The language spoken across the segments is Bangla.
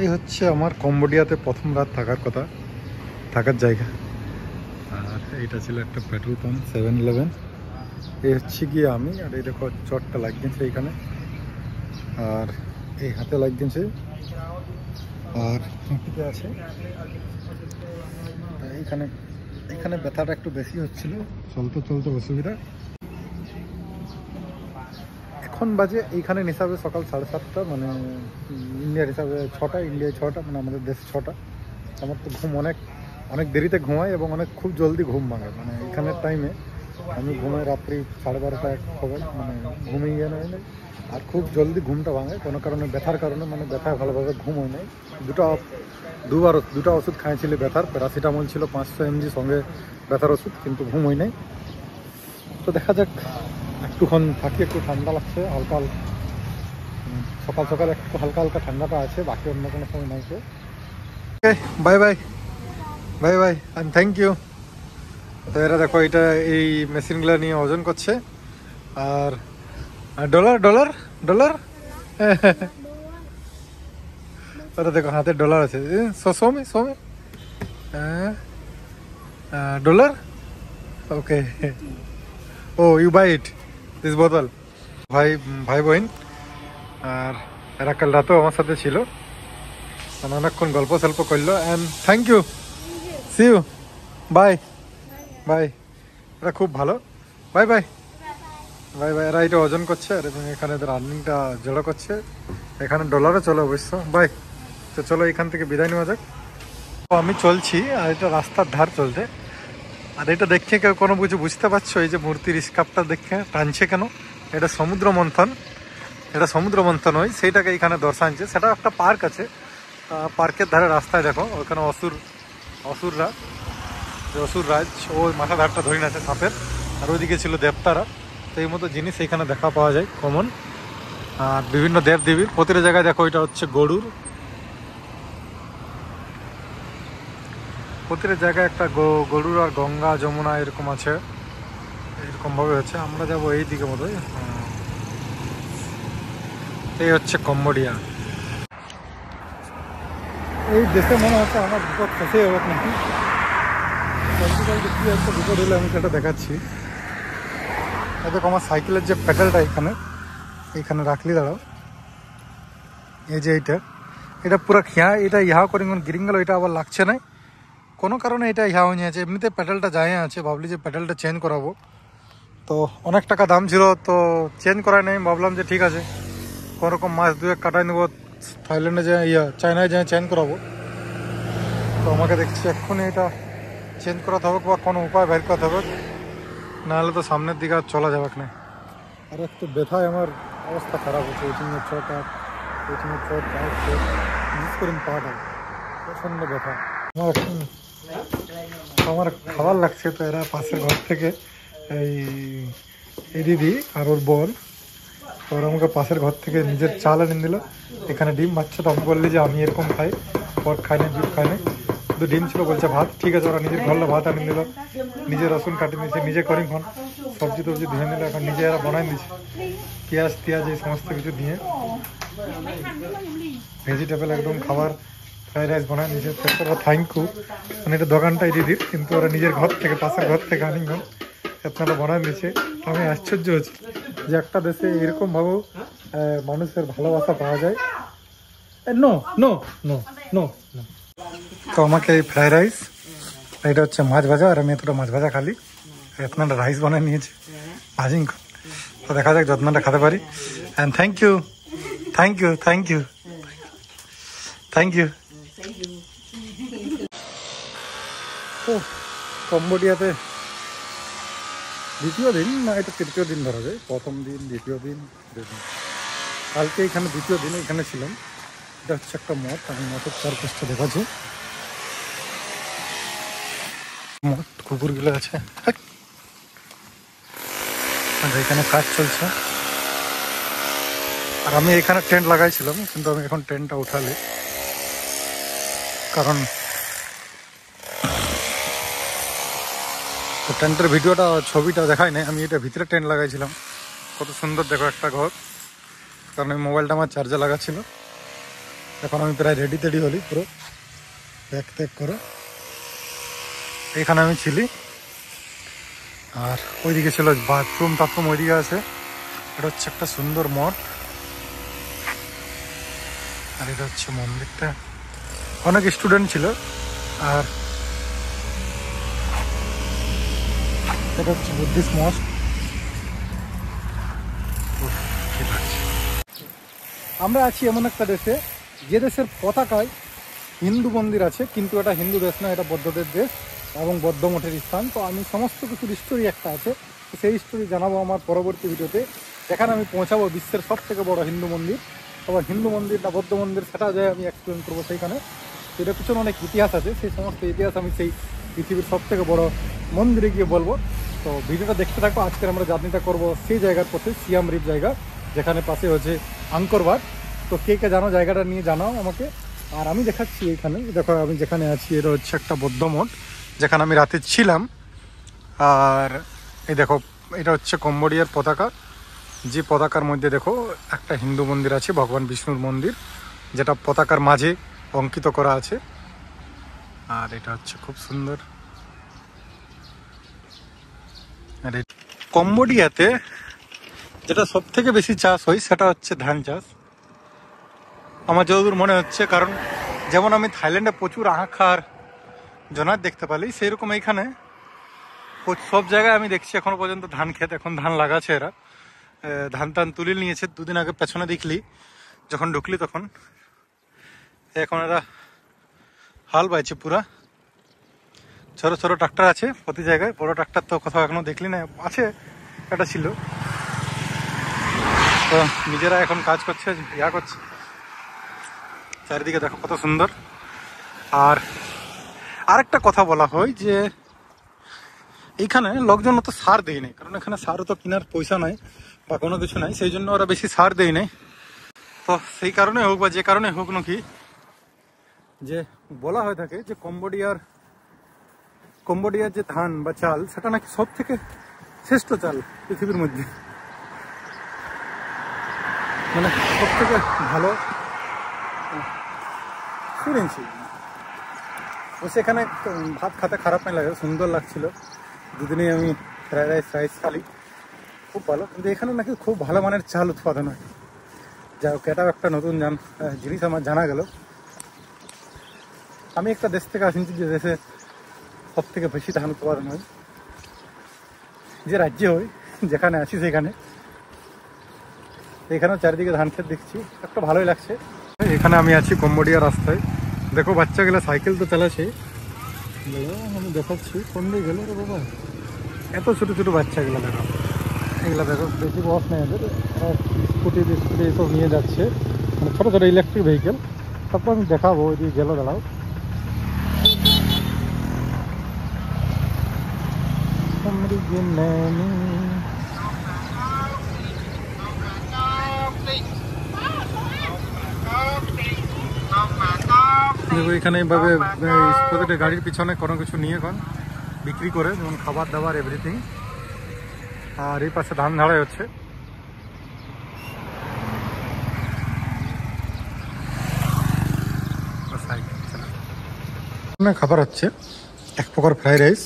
এই হচ্ছে আমার কম্বোডিয়াতে প্রথম রাত থাকার জায়গা। আর এইটা ছিল একটা পেট্রোল পাম্প 7-Eleven। এই হচ্ছে গিয়ে আমি, আর এই দেখো চটটা লাগিয়েছে এইখানে, আর এই হাতে লাগিয়েছে, আর হাঁপিতে আছে। এইখানে এখানে ব্যথাটা একটু বেশি হচ্ছিল, চলতে অসুবিধা। এখন বাজে এইখানে হিসাবে সকাল 7:30, মানে ইন্ডিয়ার হিসাবে 6টা, ইন্ডিয়ায় 6টা, মানে আমাদের দেশে 6টা। আমার তো ঘুম অনেক দেরিতে ঘুমাই এবং খুব জলদি ঘুম ভাঙে। মানে এখানের টাইমে আমি ঘুমাই রাত্রি 12:30 হবে, মানে ঘুমিয়ে নেই। আর খুব জলদি ঘুমটা ভাঙে কোনো কারণে, ব্যথার কারণে, মানে ব্যথায় ভালোভাবে ঘুম হয় নাই। দুটা ওষুধ খাইছিলি ব্যথার, প্যারাসিটামল ছিল 500 mg, সঙ্গে ব্যথার ওষুধ, কিন্তু ঘুম হয় নাই। তো দেখা যাক, একটুক্ষণ থাকি। একটু ঠান্ডা লাগছে হালকা, সকাল একটু হালকা ঠান্ডাটা আছে, বাকি অন্য কোনো সময় নাই। Okay, bye bye and thank you. তো এরা দেখো, এটা এই মেশিনগুলো নিয়ে ওজন করছে। আর ডলার ওরা দেখো হাতে ডলার আছে। সোমি dollar. Okay, oh you buy it this বোতল। ভাই বোন, আর এরা কাল রাতেও আমার সাথে ছিল, অনেকক্ষণ গল্প করলো। And thank you, see you, bye. এরা খুব ভালো। বাই। এরা এটা ওজন করছে, আর এবং এখানে এদের আর্নিংটা জড়ো করছে। এখানে ডলারে চলে অবশ্য। বাই। তো চলো এখান থেকে বিদায় নেওয়া যাক। তো আমি চলছি, আর এটা রাস্তার ধার চলতে। আর এটা দেখে কেউ কোনো কিছু বুঝতে পারছো? এই যে মূর্তির স্কাপটা দেখে টানছে কেন? এটা সমুদ্র মন্থন হয়, সেইটাকে এখানে দর্শাচ্ছে। সেটা একটা পার্ক আছে, পার্কের ধারে রাস্তায় দেখো, ওখানে অসুররাজ ওই মাথা ধারটা ধরে আছে সাপের, আর ওইদিকে ছিল দেবতারা। তো এই মতো জিনিস এখানে দেখা পাওয়া যায় কমন। আর বিভিন্ন দেবদেবীর প্রতিটা জায়গায় দেখো, এটা হচ্ছে গরুর, প্রতিটা জায়গায় একটা গরুর, আর গঙ্গা যমুনা এরকম আছে, এরকম ভাবে হচ্ছে। আমরা যাবো এই দিকে মতোই। এই হচ্ছে কম্বোডিয়া। এই দেশে মনে হচ্ছে আমার বিপদ ফেসে যাবে নাকি। কি একটা বিপদ হলে আমি সেটা দেখাচ্ছি। দেখো আমার সাইকেলের যে প্যাডেলটা এখানে রাখলি, দাঁড়াও। এই যে এটা পুরো এটা ইহা করে গিরিং গেল, এটা আবার লাগছে না কোনো কারণে, এটা ইহা হয়ে আছে। এমনিতে প্যাডেলটা যায় আছে, ভাবলি যে প্যাডেলটা চেঞ্জ করাবো, তো অনেক টাকা দাম ছিল, তো চেঞ্জ করাই নাই। ভাবলাম যে ঠিক আছে, কোনোরকম মাস 2-1 কাটাই নেবো, থাইল্যান্ডে যে চায়নায় যেয়ে চেঞ্জ করাবো। তো আমাকে দেখছি এক্ষুনি এটা চেঞ্জ করাতে হবে, বা কোনো উপায় বের করতে হবে, নাহলে তো সামনের দিকে আর চলা যাবে না। আর একটু ব্যথায় আমার অবস্থা খারাপ হচ্ছে। ওইটিংয়ের চোট, বিশেষ করে পাটা প্রচণ্ড ব্যথা। আমার খাবার লাগছে। তো এরা পাশের ঘর থেকে এই দিদি আর ওর বোন, ওরা আমাকে পাশের ঘর থেকে নিজের চাল এনে দিল। এখানে ডিম ভাজছে, তো আমি বললি যে আমি এরকম খাই, পর্ক খাই না, বিফ খাই না, শুধু ডিম ছিল। বলছে ভাত, ঠিক আছে। ওরা নিজের ঘরলে ভাত আনি দিল, নিজে রসুন কাটি নিয়েছে, নিজে করি খান, সবজি টবজি ধুয়ে নিল, এখন নিজে এরা বানাই দিচ্ছে, পেঁয়াজ এই সমস্ত কিছু দিয়ে ভেজিটেবল একদম খাবার, ফ্রাইড রাইস বানায় নিজের। থ্যাংক ইউ, মানে এটা দোকানটাই দিদির, কিন্তু ওরা নিজের ঘর থেকে, পাশের ঘর থেকে আনি আপনারা বানায় দিচ্ছে। আমি আশ্চর্য হচ্ছি যে একটা দেশে এরকম ভাবে মানুষের ভালোবাসা পাওয়া যায়। নো নো নো নো তো আমাকে এই ফ্রাইড রাইস, এটা হচ্ছে মাছ ভাজা, আর আমি এতটা মাছ ভাজা খালি, আপনারা রাইস বানায় নিয়েছি ভাজিং। তো দেখা যাক যত্নটা খেতে পারি। And thank you. তো কম্বোডিয়াতে দ্বিতীয় দিন, না এটা তৃতীয় দিন ধরা যায়। প্রথম দিন, দ্বিতীয় দিন, কালকে এখানে দ্বিতীয় দিন এখানে ছিলাম। এটা হচ্ছে একটা মঠ, আমি মঠের চারপাশটা দেখাচ্ছি। মঠ, কুকুরগুলো আছে, আর এখানে কাজ চলছে। আর আমি এখানে টেন্ট লাগাইছিলাম, কিন্তু আমি এখন টেন্টটা উঠালে, কারণ টেন্টের ভিডিওটা, ছবিটা দেখাই নাই। আমি এটা ভিতরে টেন্ট লাগাইছিলাম। কত সুন্দর দেখো একটা ঘর, কারণ আমি মোবাইলটা আমার চার্জে লাগাচ্ছিল। এখন আমি প্রায় রেডি টেডি হলি পুরো প্যাক ট্যাক করে। এখানে আমি ছিলি, আর ওইদিকে ছিল বাথরুম টাথরুম, ওইদিকে আছে। এটা হচ্ছে একটা সুন্দর মঠ, আর এটা হচ্ছে মন্দিরটা। অনেক স্টুডেন্ট ছিল। আর এটা হচ্ছে বুদ্ধিস্ট মস্ক। আমরা আছি এমন একটা দেশে যে দেশের পতাকায় হিন্দু মন্দির আছে, কিন্তু এটা হিন্দু দেশ না, এটা বৌদ্ধদের দেশ এবং বৌদ্ধ মঠের স্থান। তো আমি সমস্ত কিছুর স্টোরি একটা আছে, সেই স্টোরি জানাবো আমার পরবর্তী ভিডিওতে, যেখানে আমি পৌঁছাবো বিশ্বের সব থেকে বড় হিন্দু মন্দির। আবার হিন্দু মন্দির না বৌদ্ধ মন্দির সেটা যায় আমি এক্সপ্লেন করবো সেইখানে। এটার পিছনে অনেক ইতিহাস আছে, সেই সমস্ত ইতিহাস আমি সেই পৃথিবীর সব থেকে বড় মন্দিরে গিয়ে বলবো। তো ভিডিওটা দেখতে থাকো। আজকের আমরা জার্নিটা করবো সেই জায়গার পথে, সিয়াম রিপ জায়গা, যেখানে পাশে হচ্ছে আঙ্কর বাট। তো কে কে জানো জায়গাটা নিয়ে জানাও আমাকে। আর আমি দেখাচ্ছি এখানে, দেখো আমি যেখানে আছি এটা হচ্ছে একটা বৌদ্ধ মঠ, যেখানে আমি রাতে ছিলাম। আর এই দেখো এটা হচ্ছে কম্বোডিয়ার পতাকা, যে পতাকার মধ্যে দেখো একটা হিন্দু মন্দির আছে, ভগবান বিষ্ণুর মন্দির, যেটা পতাকার মাঝে অঙ্কিত করা আছে। আর এটা হচ্ছে খুব সুন্দর। আর কম্বোডিয়াতে যেটা সব থেকে বেশি চাষ হয় সেটা হচ্ছে ধান চাষ, আমার যতদূর মনে হচ্ছে। কারণ যেমন আমি থাইল্যান্ডে প্রচুর আখ আর জনার দেখতে পারি, সেইরকম এইখানে সব জায়গায় আমি দেখছি এখনো পর্যন্ত ধান ক্ষেত। এখন ধান লাগাচ্ছে এরা, ধান টান তুলে নিয়েছে। দুদিন আগে পেছনে দেখলি যখন ঢুকলি তখন, এখন এরা হাল বাইছে পুরা। ছোট ছোট ট্রাক্টর আছে প্রতি জায়গায়, বড় ট্রাক্টর তো কোথাও এখনো দেখলি না, আছে একটা ছিল। তো নিজেরা এখন কাজ করছে, ইয়া করছে। চারিদিকে দেখো কত সুন্দর। আর আরেকটা কথা বলা হয় যে এইখানে লোকজন অত সার দেয় নাই, কারণ এখানে সার তো কেনার পয়সা নাই বা কোনো কিছু নাই, সেই জন্য ওরা বেশি সার দেয় নাই। তো সেই কারণে হোক বা যে কারণে হোক নাকি, যে বলা হয়ে থাকে যে কম্বোডিয়ার যে ধান বা চাল, সেটা নাকি সব থেকে শ্রেষ্ঠ চাল পৃথিবীর মধ্যে, মানে সব থেকে ভালো শুনেছি। ও সেখানে ভাত খেতে খারাপ নাই লাগে, সুন্দর লাগছিল। দুদিনে আমি ফ্রাইড রাইস খালি, খুব ভালো। কিন্তু এখানে নাকি খুব ভালো মানের চাল উৎপাদন হয়। যাই হোক, এটাও একটা নতুন জিনিস আমার জানা গেল। আমি একটা দেশ থেকে আসছি যে দেশে সব থেকে বেশি ধান উৎপাদন হয়, যে রাজ্যে হয়, যেখানে আছি সেখানে। এখানেও চারিদিকে ধান ক্ষেত দেখছি, একটা ভালোই লাগছে। এখানে আমি আছি কম্বোডিয়া রাস্তায়। দেখো বাচ্চাগুলো সাইকেল তো চালাচ্ছে, আমি দেখাচ্ছি কোন দিকে গেল রে বাবা। এত ছোট ছোট বাচ্চাগুলো দেখো, এগুলো দেখো বেশি বয়স নেই এদের, স্কুটি এসব নিয়ে যাচ্ছে, মানে ছোটো ছোটো ইলেকট্রিক ভেহিকেল। তারপর আমি দেখাবো ওই দিকে গেলো, দাঁড়াও। দেখো এখানে এইভাবে প্রতিটা গাড়ির পিছনে কোনো কিছু নিয়ে এখন বিক্রি করে, যেমন খাবার দাবার এভরিথিং। আর এই পাশে ধান ঝাড়াই হচ্ছে। খাবার হচ্ছে এক প্রকার ফ্রাইড রাইস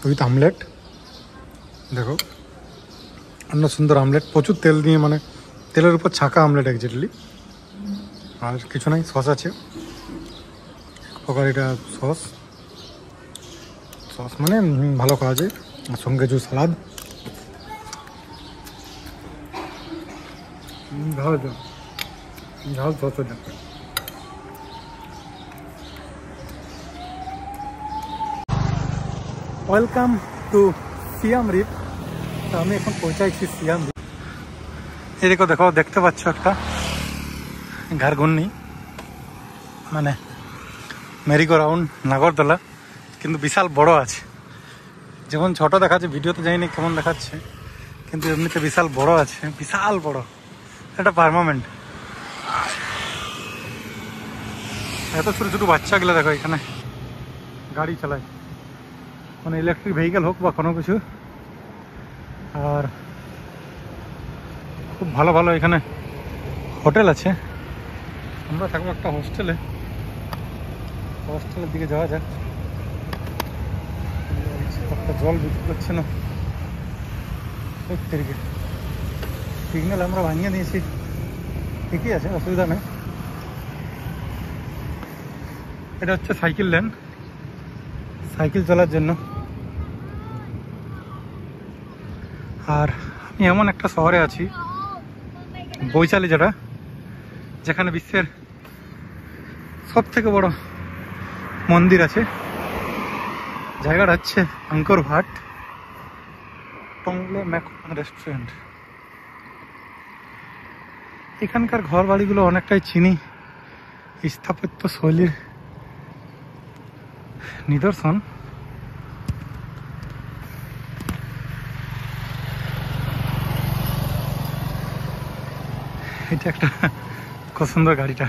উইথ আমলেট। দেখো অন্য সুন্দর আমলেট, প্রচুর তেল দিয়ে, মানে তেলের উপর ছাঁকা আমলেট একজাক্টলি। আর কিছু নাই, সস আছে এক প্রকার, এটা সস মানে ভালো করা যায়। আর সঙ্গে জু সালাদ, ঝাল ঝাল সস। ওয়েলকাম টু সিয়াম রিপ। আমি এখন পৌঁছাইছি সিয়াম রিপ। এদিকে দেখো, দেখতে পাচ্ছ একটা ঘাড়ঘূর্ণি, মানে মেরিগো রাউন্ড, নাগরদোলা, কিন্তু বিশাল বড় আছে। যেমন ছোট দেখাচ্ছে ভিডিওতে, যাইনি কেমন দেখাচ্ছে, কিন্তু এমনিতে বিশাল বড় আছে, বিশাল বড়। এটা পার্মানেন্ট। এত ছোট ছোট বাচ্চাগুলো দেখো এখানে গাড়ি চালায়, মানে ইলেকট্রিক ভেহিকেল হোক বা কোনো কিছু। আর খুব ভালো ভালো এখানে হোটেল আছে, আমরা থাকবো একটা হোস্টেলে, হোস্টেলের দিকে যাওয়া যাক। একটা জল বিক্রি করছে না, সিগন্যাল আমরা ভাঙিয়ে দিয়েছি, ঠিকই আছে, অসুবিধা নেই। এটা হচ্ছে সাইকেল লেন, সাইকেল চলার জন্য। আর আমি এমন একটা শহরে আছি, বৈশালী, যেখানে বিশ্বের সব থেকে বড় মন্দির আছে। জায়গাটা হচ্ছে আঙ্কর ভাট টংলে ম্যাকন রেস্টুরেন্ট। এখানকার ঘর বাড়িগুলো অনেকটাই চীনি স্থাপত্য শৈলীর নিদর্শন। এটা একটা খুব সুন্দর গাড়িটা।